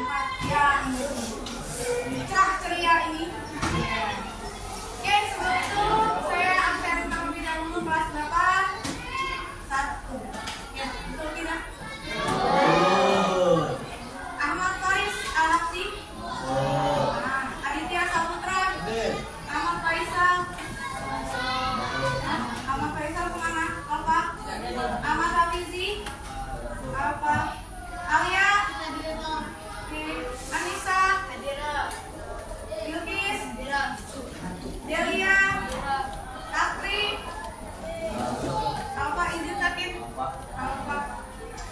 tempat yang cerah ceria ini. Oke, sebelum itu saya absen terlebih dahulu kelas berapa? 1. Ya, betul tidak? Ahmad Faris Al-Hafsi. Aditya Saputra. Ahmad Faisal. Ahmad Faisal kemana? Apa? Ahmad Hafizi. Apa? Alia. Anissa. Yukis. Delia. Katri. Apa? Izin sakit. Apa?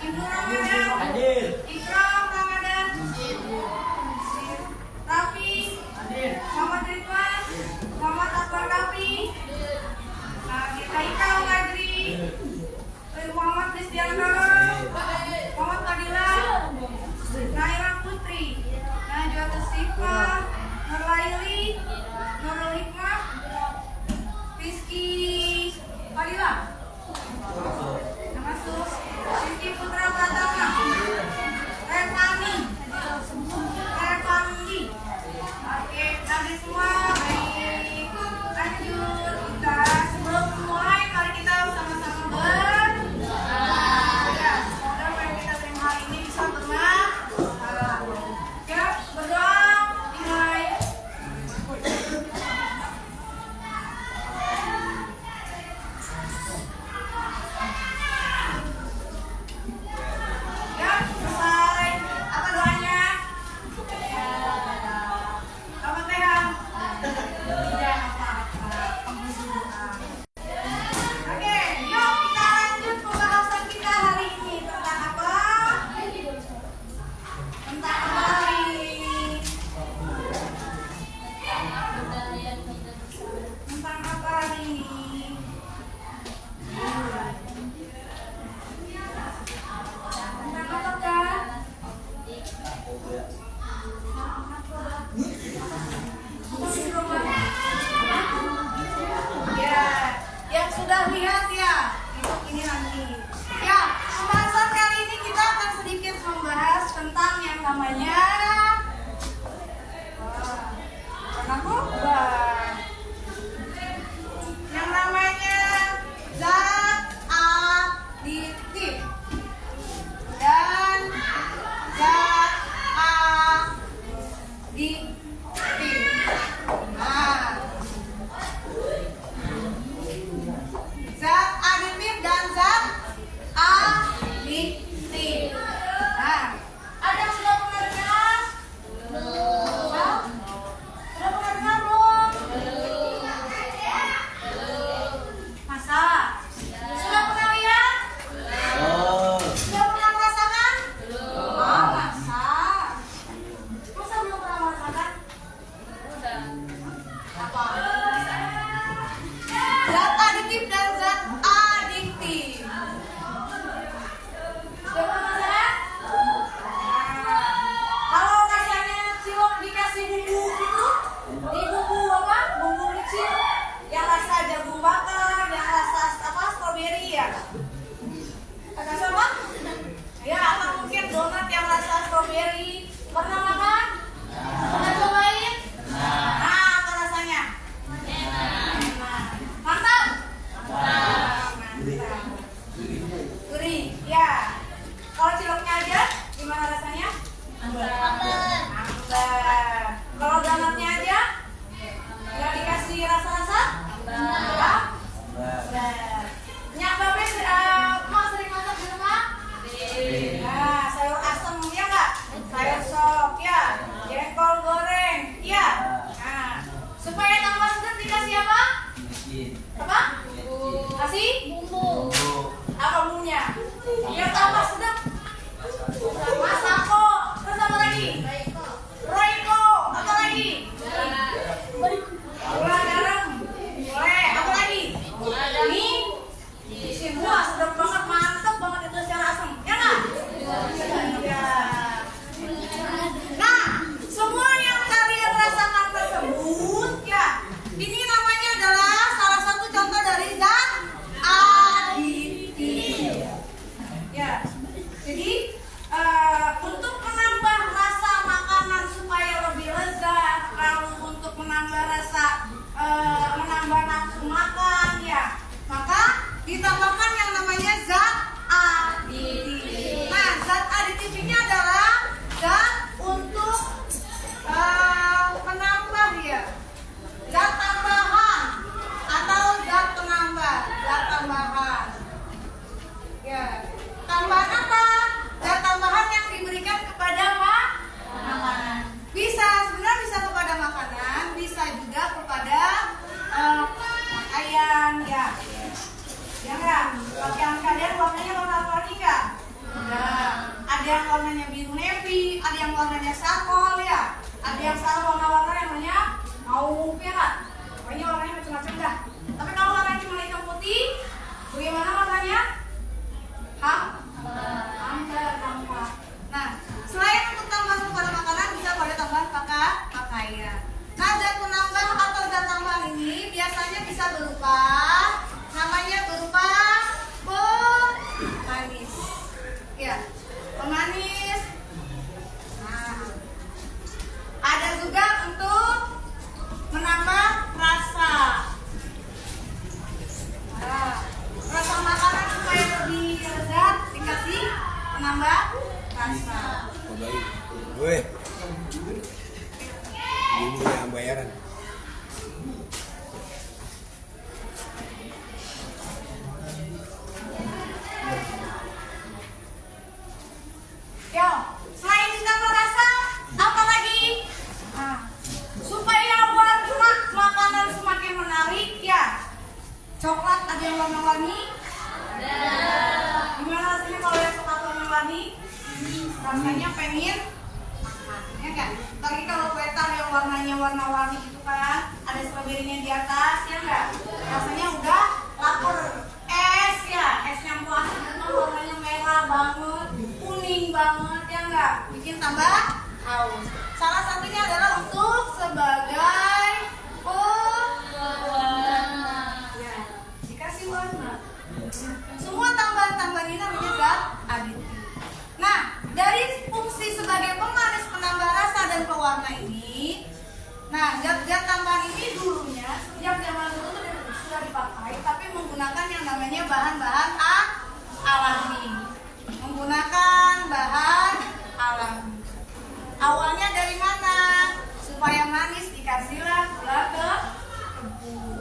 Ibu Ramadan. Ikram Ramadan. Rafi. Muhammad Ridwan. Muhammad Akbar Kafi. Haika Madri. Muhammad Kristianto. Muhammad Fadila. Naira Putri. Najwa Tusifa. Nurlaili. Nurul Hikmah. Rizky Fadila. Masuk. Rizky Putra Pratama. Revani. Revandi. Oke, tadi semua baik. Lanjut kita sebelum mulai mari kita sama-sama berdoa. Semoga apa yang kita terima hari ini bisa bermanfaat. Ya, berdoa dimulai. Ya, selesai. Apa doanya? Apa Tehan? Tidak apa-apa. Oke, yuk kita lanjut pembahasan kita hari ini tentang apa? Tentang apa hari ini? Tentang apa hari ini? Tentang apa kan? Ya, yang sudah lihat ya, itu ini nanti. Ya, pembahasan kali ini kita akan sedikit membahas tentang yang namanya yang namanya zat aditif dan zat aditif. Nah, zat aditif dan zat aditif. Nah, ada yang sudah pernah dengar ditambahkan yang namanya zat aditif. Nah, zat aditif ini adalah zat untuk penambah ya, zat tambahan atau zat penambah, zat tambahan. Ya, tambahan apa? Zat tambahan yang diberikan kepada makanan. Sebenarnya bisa kepada makanan, bisa juga kepada pakaian ya. Ya enggak? Pakaian kalian warnanya warna-warni enggak? Nah, ada yang warnanya biru navy, ada yang warnanya sakol ya. Ada yang salah warna-warna yang namanya mauve ya enggak? Pokoknya warnanya macam-macam dah. Tapi kalau warnanya cuma hitam putih, bagaimana warnanya? Hampa. Nah, selain untuk tambahan kepada makanan, bisa pada tambahan pakaian. Nah, zat penambah atau zat tambahan ini biasanya bisa berupa pemanis. Ya, pemanis. Nah, ada juga untuk menambah rasa. Nah, rasa makanan supaya lebih lezat dikasih penambah rasa. Gue ini yang bayaran. Yo, selain ditambah rasa, apa lagi? Nah, supaya warna makanan semakin menarik ya. Coklat ada yang warna-warni? Gimana rasanya kalau yang coklat warna-warni? Rasanya pengen makan, ya kan? Tapi kalau kue tar yang warnanya warna-warni gitu kan, ada stroberinya di atas, ya enggak? Rasanya udah lapar. Es ya, es yang puas itu warnanya merah banget, kuning banget, ya enggak? Bikin tambah haus. Salah satunya adalah untuk sebagai pewarna. Ya, dikasih warna. Semua tambahan-tambahan ini namanya zat aditif. Nah, dari fungsi sebagai pemanis, penambah rasa dan pewarna ini, nah zat-zat tambahan ini dulunya sejak zaman dulu sudah dipakai, tapi menggunakan yang namanya bahan-bahan alami. Menggunakan bahan alami. Awalnya dari mana? Supaya manis dikasihlah gula ke tebu.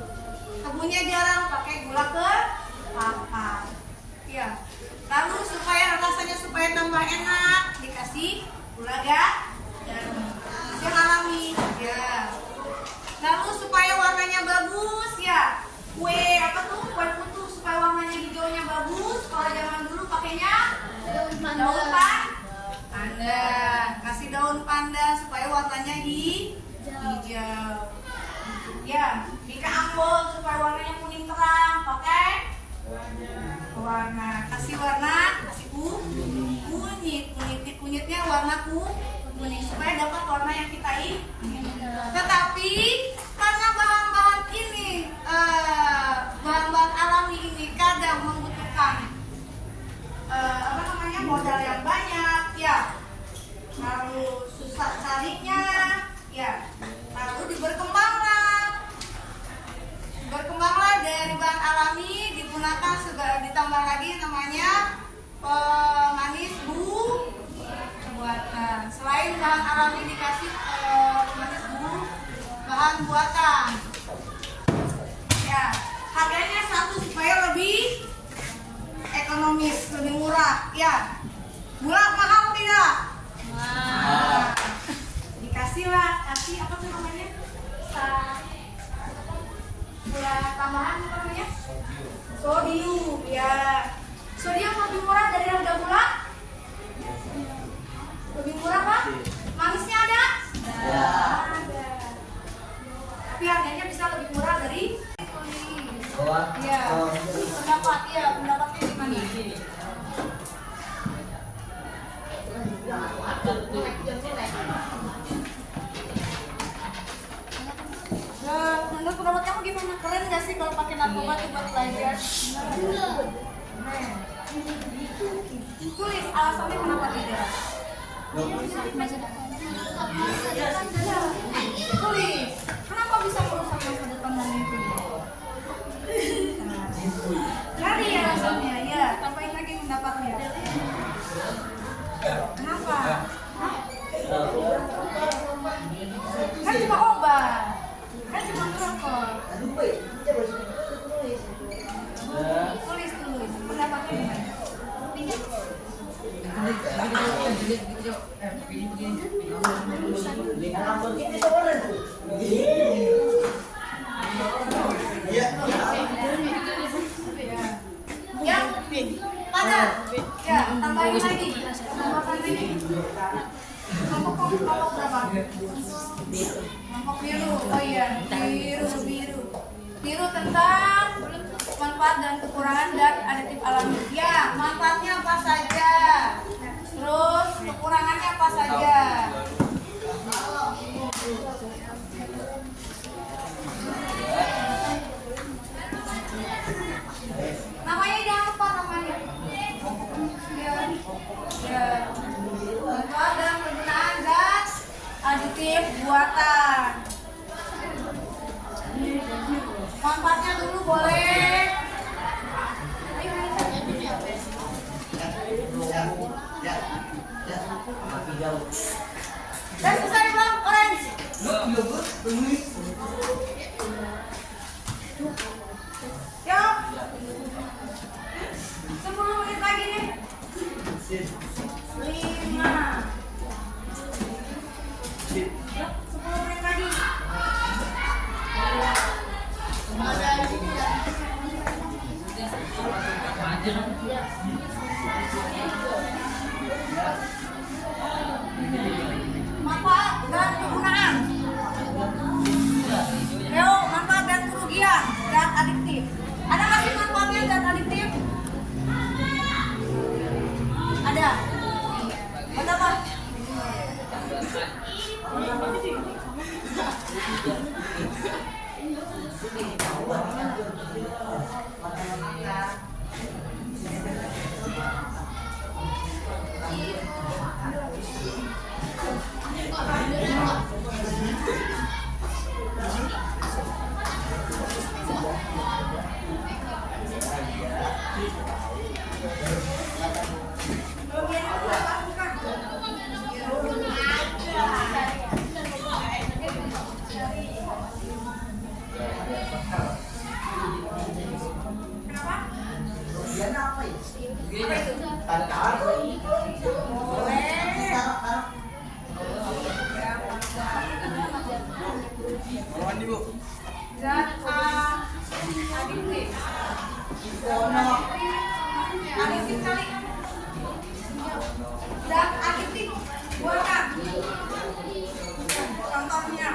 Tebunya jarang, pakai gula ke papan. Ya. Lalu supaya rasanya supaya tambah enak dikasih gula garam. Yang alami ya. Lalu supaya warnanya bagus ya. Kue putu supaya warnanya hijaunya bagus. Kalau zaman dulu pakainya daun pandan. Kasih daun pandan supaya warnanya hijau. Ya, Bika Ambon supaya warnanya kuning terang, pakai warna. Kasih warna, kasih kunyitnya warna kuning supaya dapat warna yang kita ingin. Tetapi karena bahan-bahan ini, bahan-bahan alami ini kadang membutuhkan modal yang banyak, ya. Lalu susah carinya, ya. Lalu berkembanglah dari bahan alami digunakan ditambah lagi namanya pemanis buatan. Selain bahan alami dikasih pemanis bahan buatan. Ya, harganya satu supaya lebih ekonomis, lebih murah. Ya, gula mahal tidak? Nah, kasih apa tuh namanya? Gula tambahan apa namanya? Sodium, ya. Sodium lebih murah dari harga gula? Lebih murah Pak? Manisnya ada? Ada. Tapi harganya bisa lebih murah dari iya. Pendapatnya gimana? Menurut pendapat kamu gimana? Keren gak sih kalau pakai narkoba tuh buat belajar? Tulis alasannya kenapa tidak? Tulis. Kenapa bisa merusak masa depan dan lingkungan? Jadi Yang padat. Ya, tambahin lagi. Tambahkan lagi. Kelompok berapa? Kelompok biru. Oh iya, biru. Biru tentang manfaat dan kekurangan zat aditif alami. Ya, manfaatnya apa saja? Terus kekurangannya apa saja? Namanya jangan lupa namanya. Ya. Manfaat dalam penggunaan zat aditif buatan. Manfaatnya dulu boleh. Dan selesai belum orange? Ya. 10 menit lagi nih. 5. 10 menit lagi. Manfaat dan kegunaan. Leo, manfaat dan kerugian zat adiktif. Ada nggak sih manfaatnya zat adiktif? Ada. Buat apa? Zat adiktif. Adiktif kali. Zat adiktif buatan. Contohnya.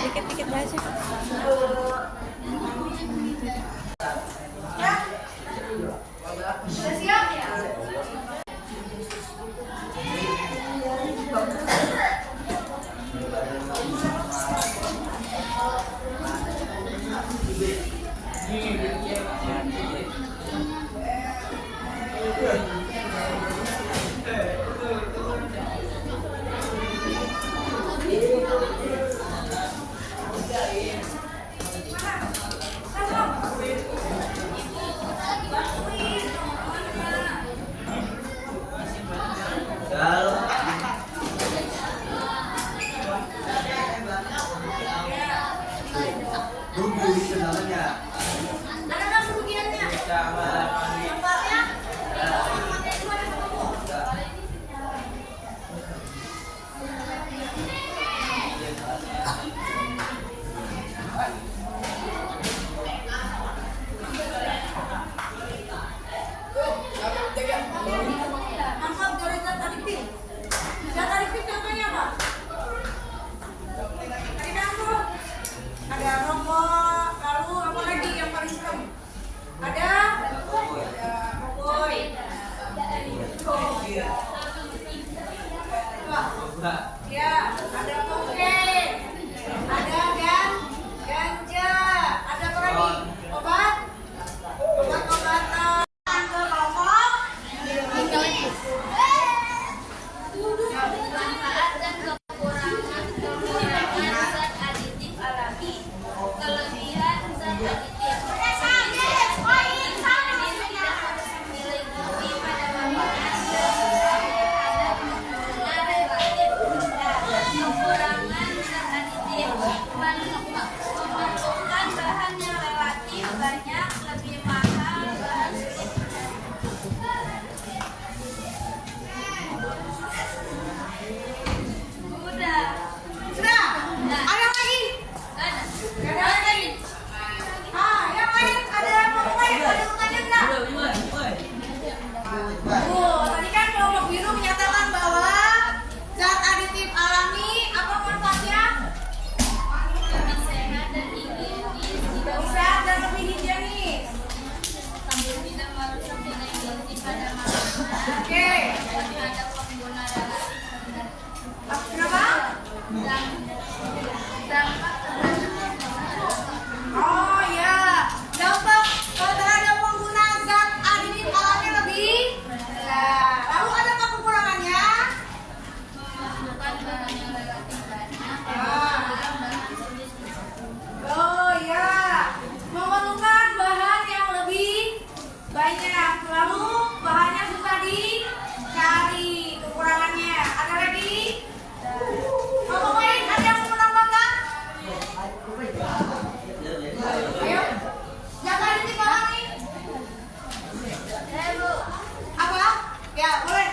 Dikit-dikit aja. Ya? Sudah siap ya? Masuk. lebih mahal. Udah. Sudah? Ada lagi? Gak ada lagi? Yang lain ada pertanyaan enggak? Tadi kan kelompok biru menyatakan bahwa zat aditif alami apa manfaatnya? Lebih sehat dan higienis. Lebih sehat dan lebih higienis. Tidak merusak nilai gizi pada makanan. Oke. Terhadap pengguna dalam Kenapa? dampak terhadap Oh ya, dampak terhadap pengguna zat aditif alami lebih. Nah, lalu ada apa kekurangannya? memasukkan bahan yang relatif banyak Ah. dalam bahan tulis. Oh ya, memerlukan bahan yang lebih banyak. Lalu bahannya susah dicari. Kekurangannya ada lagi? Kelompok lain ada yang mau menambahkan? Ayo, jaga di alami. Apa? Ya boleh.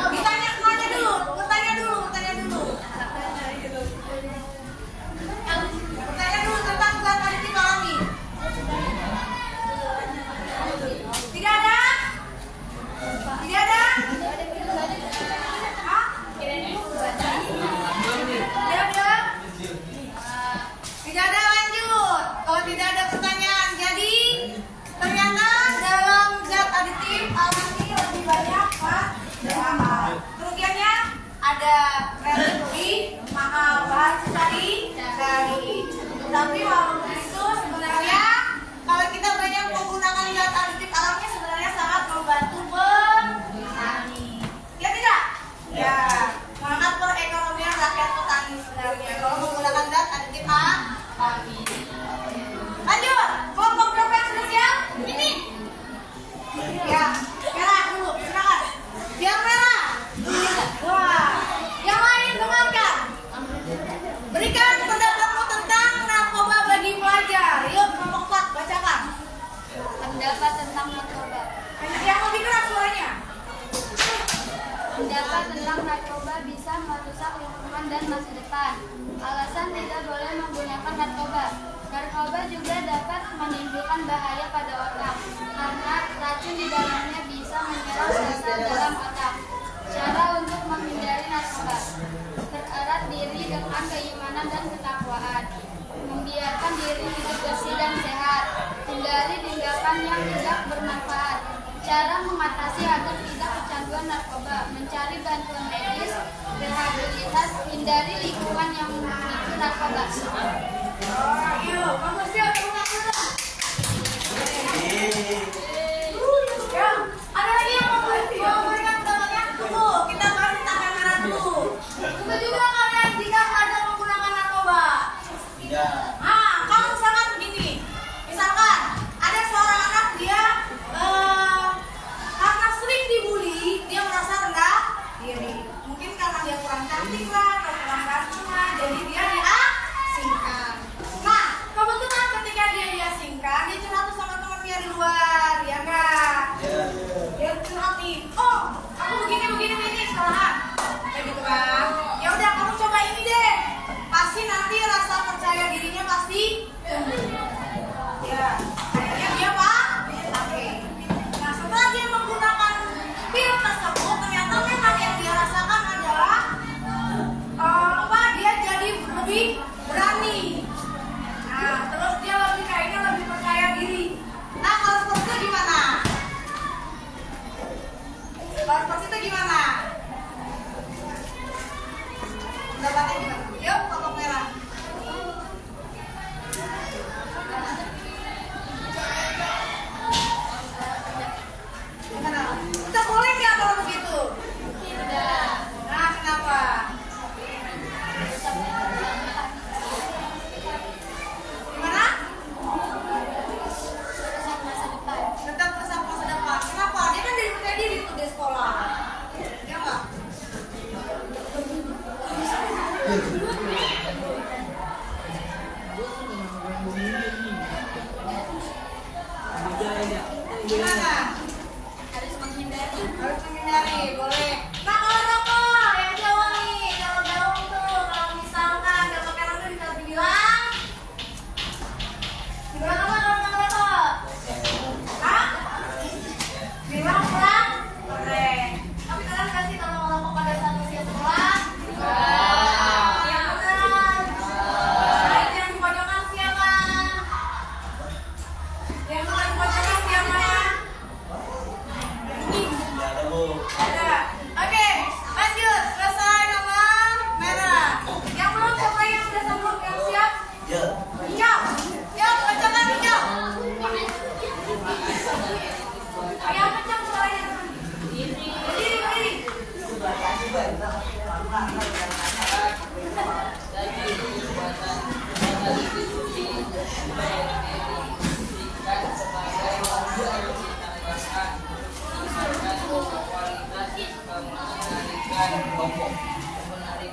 Ditanya semuanya dulu, bertanya dulu. Bertanya dulu tentang zat aditif alami. Tidak ada? Tidak ada? Hah? Tidak ada? Tidak ada, lanjut. Kalau tidak ada pertanyaan, jadi ternyata dalam zat aditif alami lebih banyak bahan. Kerugiannya ada relatif lebih mahal, bahan susah dicari. Tapi walaupun itu sebenarnya kalau kita banyak menggunakan zat aditif alami sebenarnya sangat membantu petani. Ya tidak? Ya, mengangkat perekonomian rakyat petani sebenarnya kalau menggunakan zat aditif alami. Lanjut, kelompok berapa yang sudah siap? Ini. Ya, merah dulu, silakan. Yang merah. Wah, yang lain dengarkan. Berikan pendapatmu tentang narkoba bagi pelajar. Yuk, kelompok 4, bacakan. Pendapat tentang narkoba. Yang lebih keras suaranya. Pendapat tentang narkoba bisa merusak lingkungan dan masa depan. Alasan tidak boleh menggunakan narkoba. Narkoba juga dapat menimbulkan bahaya pada otak karena racun di dalamnya bisa menyerang sel-sel dalam otak. Cara untuk menghindari narkoba: bererat diri dengan keimanan dan ketakwaan, membiarkan diri hidup bersih dan sehat, hindari tindakan yang tidak bermanfaat. Cara mengatasi agar tidak kecanduan narkoba: mencari bantuan medis, rehabilitas, hindari lingkungan yang memiliki narkoba. Ayo, kamu siap pulang dulu. Ya, ada lagi yang mau memberikan pendapatnya? Tunggu, kita bahas tentang yang merah dulu. Tunggu juga kalian jika ada menggunakan narkoba. Kalau misalkan begini, misalkan ada seorang anak dia karena sering dibully, dia merasa rendah diri. Mungkin karena dia kurang cantik lah, atau kurang ganteng lah, jadi dia diasingkan. Nah, kebetulan ketika dia diasingkan, dia curhat tuh sama temannya di luar, ya enggak? Dia curhat nih, oh, aku begini, kesalahan. Kayak gitu kan. Ya udah, kamu coba ini deh. Pasti nanti rasa percaya dirinya pasti tumbuh. Ya, kayaknya dia pakai. Nah, setelah dia menggunakan pil tersebut, ternyata memang yang dia rasakan adalah dia jadi lebih berani. Nah, terus dia lebih kayaknya lebih percaya diri. Nah, kalau seperti itu gimana? Kalau seperti itu gimana? Pendapatnya gimana? Yuk, kelompok merah.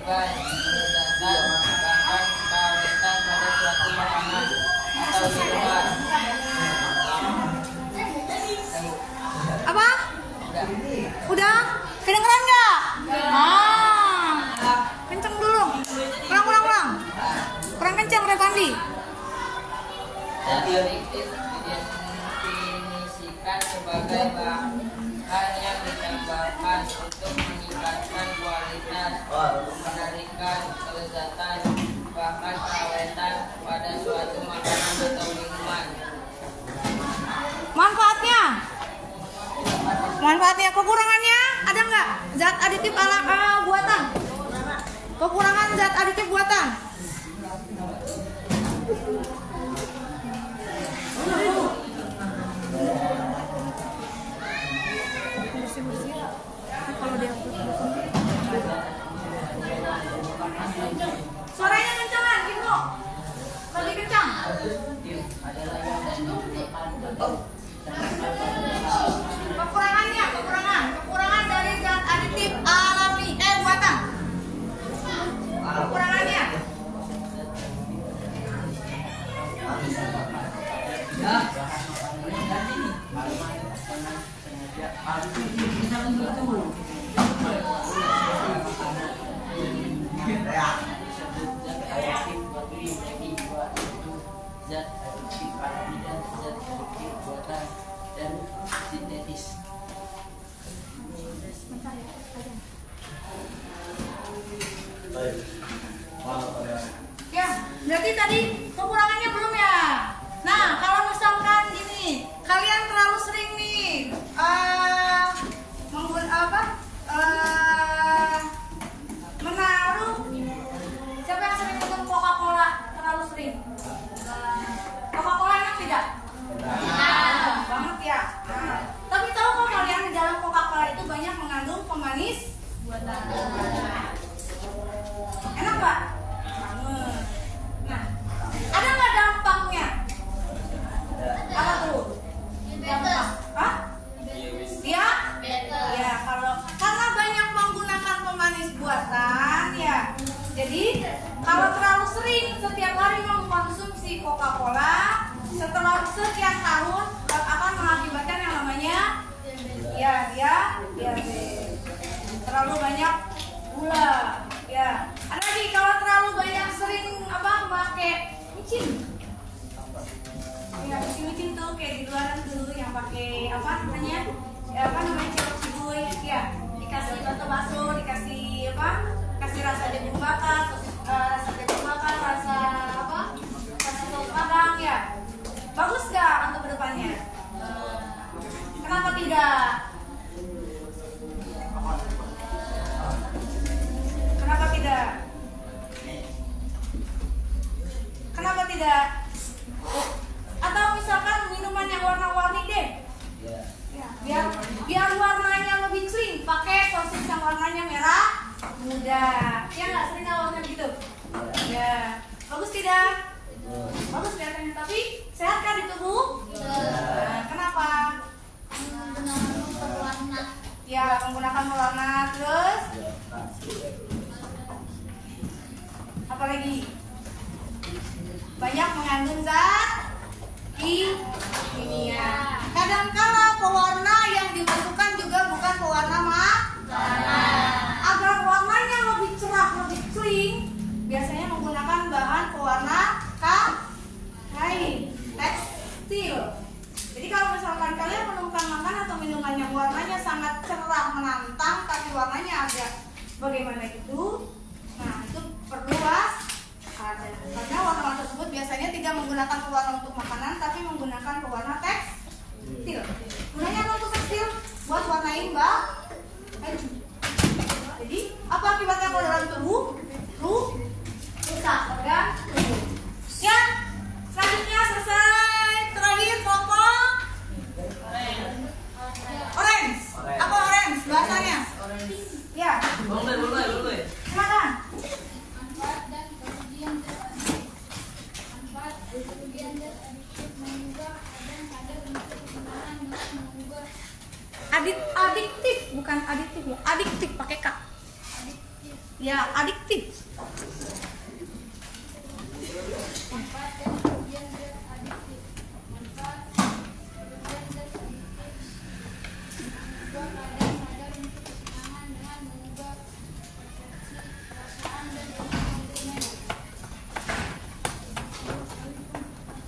menyebabkan kelezatan bahkan keawetan pada suatu makanan atau minuman. Apa? Udah? Kedengeran nggak? Kenceng dulu. Ulang. Kurang kenceng, Repandi. Dan adiktif didefinisikan sebagai bahan yang ditambahkan untuk meningkatkan kualitas, menarikan kelezatan, bahkan keawetan pada suatu makanan atau minuman. Manfaatnya, kekurangannya ada nggak? Zat aditif buatan. Kekurangan zat aditif buatan. Suaranya kencangan, Ibnu. Lebih kencang. Kekurangan dari zat aditif alami buatan. Kekurangannya. Zat adiktif alami dan zat adiktif buatan dan sintetis. Ya, berarti tadi kekurangannya belum ya. Nah, kalau misalkan gini, kalian terlalu sering nih menaruh. Siapa yang sering minum Coca-Cola terlalu sering? Coca-Cola enak tidak? Enak banget ya. Nah, tapi tahu nggak kalian di dalam Coca-Cola itu banyak mengandung pemanis buatan. Enak nggak? Banget. Nah, ada nggak dampaknya? Apa tuh? Dampak? Hah? Dia? Ya, karena banyak menggunakan pemanis buatan ya. Jadi kalau terlalu sering setiap hari mengkonsumsi Coca-Cola, setelah sekian tahun akan mengakibatkan yang namanya diabetes. Terlalu banyak gula. Ya, ada lagi kalau terlalu banyak sering pakai micin. Ya, micin tuh kayak di luaran tuh yang pakai cilok cibuy ya, dikasih batu bakso, dikasih rasa jagung bakar, rasa saus padang ya. Bagus gak untuk kedepannya? Kenapa tidak? Kenapa tidak? Kenapa tidak? Atau misalkan minuman yang warna-warni deh. Ya, biar warnanya lebih clean, pakai sosis yang warnanya merah muda. Ya nggak, sering awalnya gitu. Ya, bagus tidak? Bagus kelihatannya, tapi sehat kan di tubuh? Nah, kenapa? Ya, menggunakan pewarna. Terus apa lagi? Banyak mengandung zat kimia. Kadangkala pewarna yang dimasukkan juga bukan pewarna makanan. Agar warnanya lebih cerah, lebih clean, biasanya menggunakan bahan pewarna kain, tekstil. Jadi kalau misalkan kalian menemukan makanan atau minuman yang warnanya sangat cerah menantang, tapi warnanya agak bagaimana gitu, nah itu perlu waspada. Karena warna tersebut biasanya tidak menggunakan pewarna untuk makanan, tapi menggunakan pewarna tekstil. Gunanya apa untuk tekstil? Buat warnain baju. Jadi apa akibatnya kalau dalam tubuh? Rusak organ tubuh. Ya, selanjutnya selesai. Terakhir kelompok orange. Apa orange bahasanya? Ya. Boleh. Silakan. Adiktif, bukan adiktif ya. Adiktif pakai K. ya adiktif.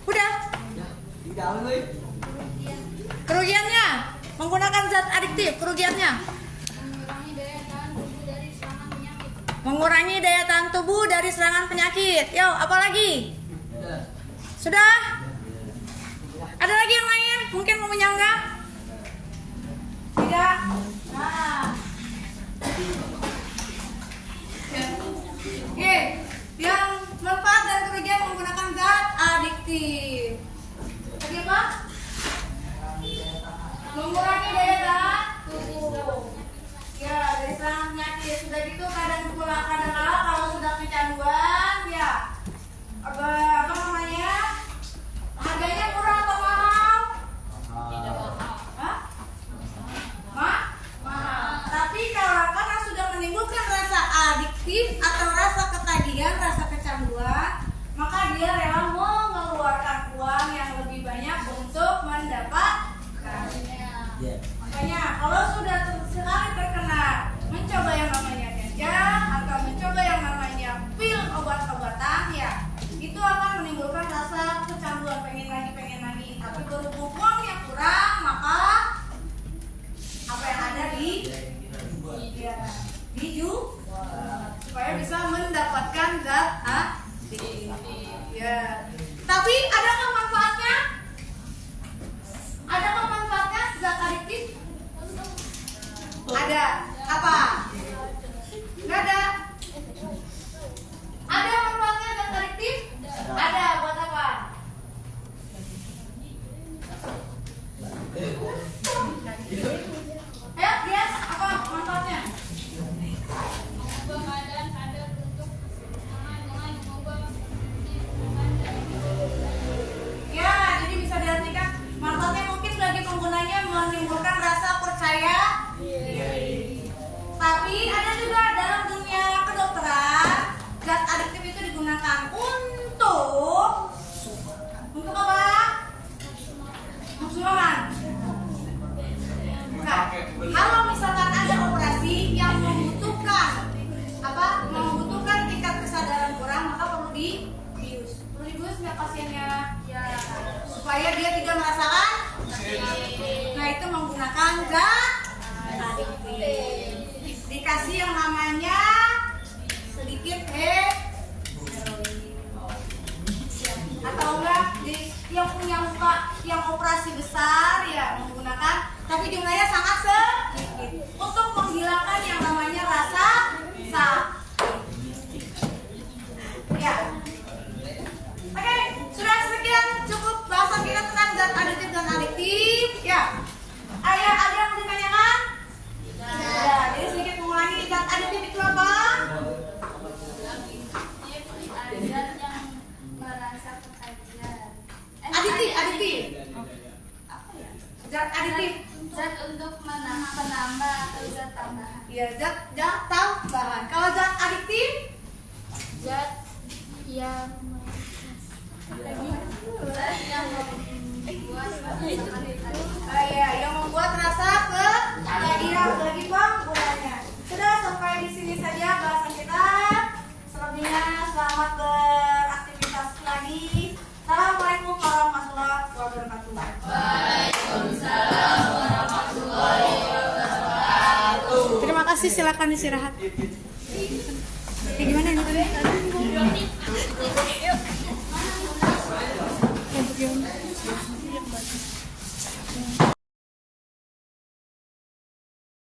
Udah. Kerugiannya menggunakan zat adiktif, kerugiannya mengurangi daya tahan tubuh dari serangan penyakit. Yo, apalagi? Sudah? Ada lagi yang lain? Mungkin mau menyanggah? Tidak? Nah. Oke, yang manfaat dan kerugian menggunakan zat adiktif. Tadi apa? Mengurangi daya tahan tubuh. Ya, dari serangan penyakit. Sudah gitu kadang-kala kalau sudah kecanduan, ya apa namanya? Harganya murah atau mahal? Hah? Mahal. Tapi karena sudah menimbulkan rasa adiktif atau rasa ketagihan, rasa kecanduan, maka dia rela mengeluarkan uang yang lebih banyak untuk mendapatkannya. Makanya kalau sudah sekali terkena mencoba yang namanya ganja atau mencoba yang namanya pil obat-obatan, ya itu akan menimbulkan rasa kecanduan, pengen lagi. Tapi berhubung uangnya kurang, maka apa yang ada supaya bisa mendapatkan zat adiktif. Ya. Tapi adakah manfaatnya? Adakah manfaatnya zat adiktif? Ada. Apa? Nggak ada. Ada manfaatnya zat adiktif? Ada. Buat apa? Ayo, lihat apa manfaatnya? Ya, jadi bisa diartikan manfaatnya mungkin bagi penggunanya menimbulkan rasa percaya diri. Tapi ada juga dalam dunia kedokteran, zat adiktif itu digunakan untuk apa? Nafsu-makan. Nah, kalau misalkan ada operasi yang membutuhkan tingkat kesadaran kurang, maka perlu dibius nggak pasiennya, ya, supaya dia tidak merasakan. Nah, itu menggunakan zat adiktif. Dikasih yang namanya sedikit atau enggak yang punya muka yang operasi besar, ya menggunakan, tapi jumlahnya sangat sedikit untuk menghilangkan yang namanya rasa sakit. Ya. Oke, sudah sekian cukup bahasan kita tentang zat adiktif dan adiktif. Ya. Ada yang mau ditanyakan? Ya, jadi sedikit mengulangi zat adiktif itu apa? Adiktif. Apa ya? Zat adiktif. Zat untuk menambah atau zat tambahan. Iya, zat tambahan. Kalau zat adiktif, Zat yang yang membuat rasa ketagihan bagi penggunanya. Sudah, sampai di sini saja bahasan kita. Selebihnya selamat beraktivitas lagi. Assalamualaikum warahmatullahi wabarakatuh. Waalaikumsalam warahmatullahi wabarakatuh. Terima kasih, silakan istirahat. Gimana ini tadi?